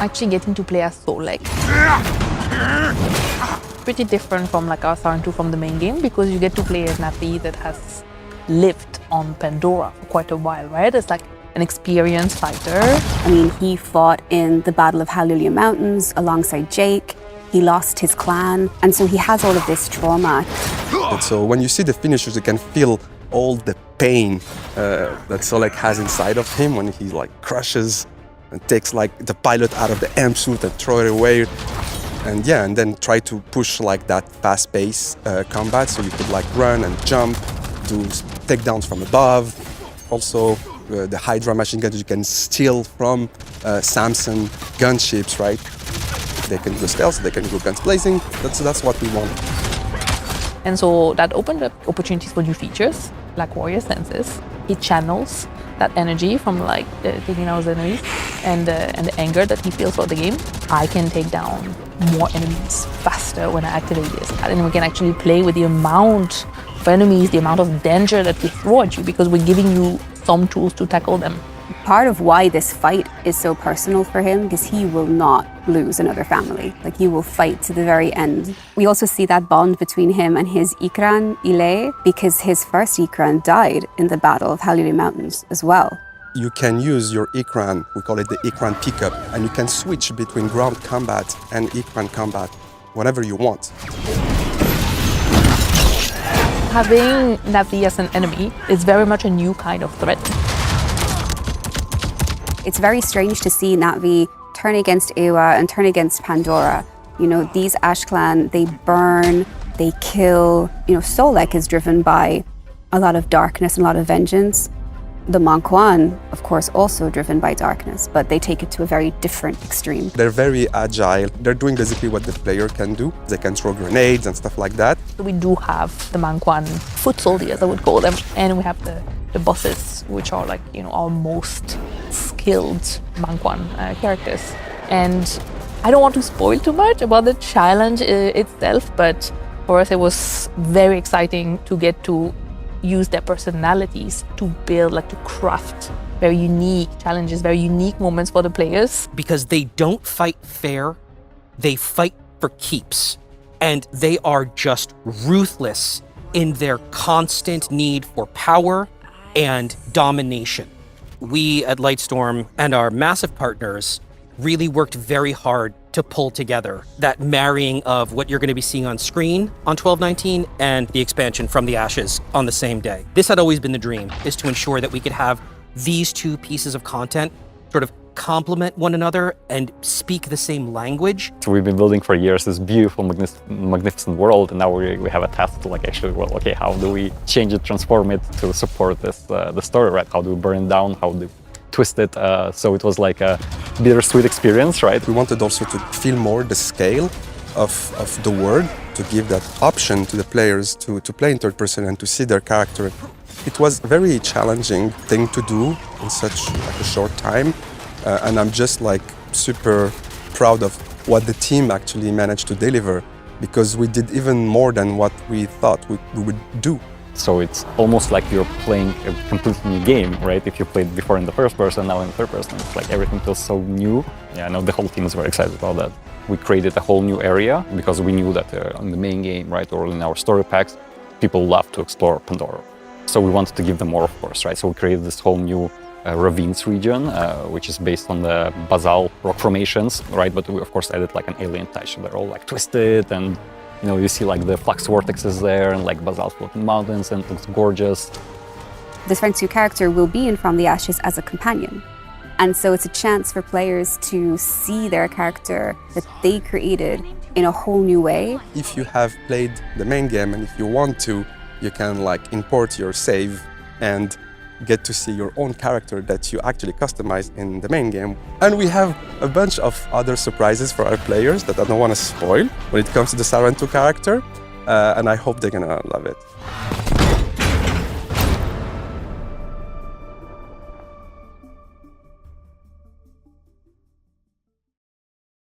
actually getting to play as Solek. Pretty different from like our Sarantu from the main game, because you get to play as Navi that has lived on Pandora for quite a while, right? It's like an experienced fighter. I mean, he fought in the Battle of Hallelujah Mountains alongside Jake. He lost his clan, and so he has all of this trauma. And so when you see the finishers, you can feel all the pain that Solek has inside of him when he like crushes and takes like the pilot out of the amp suit and throw it away. And yeah, and then try to push like that fast-paced combat, so you could like run and jump, do takedowns from above. Also, the Hydra machine guns you can steal from Samson gunships, right? They can go stealth, they can go guns blazing. That's what we want. And so that opened up opportunities for new features, like Warrior Senses. He channels that energy from like taking out his enemies and the anger that he feels for the game. I can take down more enemies faster when I activate this. And we can actually play with the amount of enemies, the amount of danger that we throw at you, because we're giving you some tools to tackle them. Part of why this fight is so personal for him is he will not lose another family. Like, he will fight to the very end. We also see that bond between him and his Ikran, Ile, because his first Ikran died in the Battle of Hallelujah Mountains as well. You can use your Ikran, we call it the Ikran pickup, and you can switch between ground combat and Ikran combat whenever you want. Having Navi as an enemy is very much a new kind of threat. It's very strange to see Navi turn against Ewa and turn against Pandora. You know, these Ash Clan, they burn, they kill. You know, Solek is driven by a lot of darkness and a lot of vengeance. The Manquan, of course, also driven by darkness, but they take it to a very different extreme. They're very agile. They're doing basically what the player can do. They can throw grenades and stuff like that. We do have the Manquan foot soldiers, I would call them, and we have the bosses, which are like, you know, our most skilled Manquan characters. And I don't want to spoil too much about the challenge itself, but for us it was very exciting to get to use their personalities to build, like to craft very unique challenges, very unique moments for the players. Because they don't fight fair, they fight for keeps. And they are just ruthless in their constant need for power and domination. We at Lightstorm and our massive partners really worked very hard to pull together that marrying of what you're going to be seeing on screen on 12/19 and the expansion from the Ashes on the same day. This had always been the dream, is to ensure that we could have these two pieces of content sort of complement one another and speak the same language. So we've been building for years this beautiful, magnificent world, and now we have a task to like actually, well, okay, how do we change it, transform it to support this the story, right? How do we burn it down? How do we twist it? So it was like a bittersweet experience, right? We wanted also to feel more the scale of the world, to give that option to the players to play in third person and to see their character. It was a very challenging thing to do in such like a short time. And I'm just like super proud of what the team actually managed to deliver, because we did even more than what we thought we would do. So it's almost like you're playing a completely new game, right? If you played before in the first person, now in third person, it's like everything feels so new. Yeah, I know the whole team is very excited about that. We created a whole new area because we knew that in the main game, right, or in our story packs, people love to explore Pandora. So we wanted to give them more, of course, right? So we created this whole new ravines region, which is based on the basalt rock formations, right? But we of course added like an alien touch. So they're all like twisted, and you know, you see like the flux vortexes there and like basalt floating mountains, and it looks gorgeous. This Friends 2 character will be in From the Ashes as a companion. And so it's a chance for players to see their character that they created in a whole new way. If you have played the main game and if you want to, you can like import your save and get to see your own character that you actually customize in the main game. And we have a bunch of other surprises for our players that I don't want to spoil when it comes to the Sarantu character, and I hope they're gonna love it.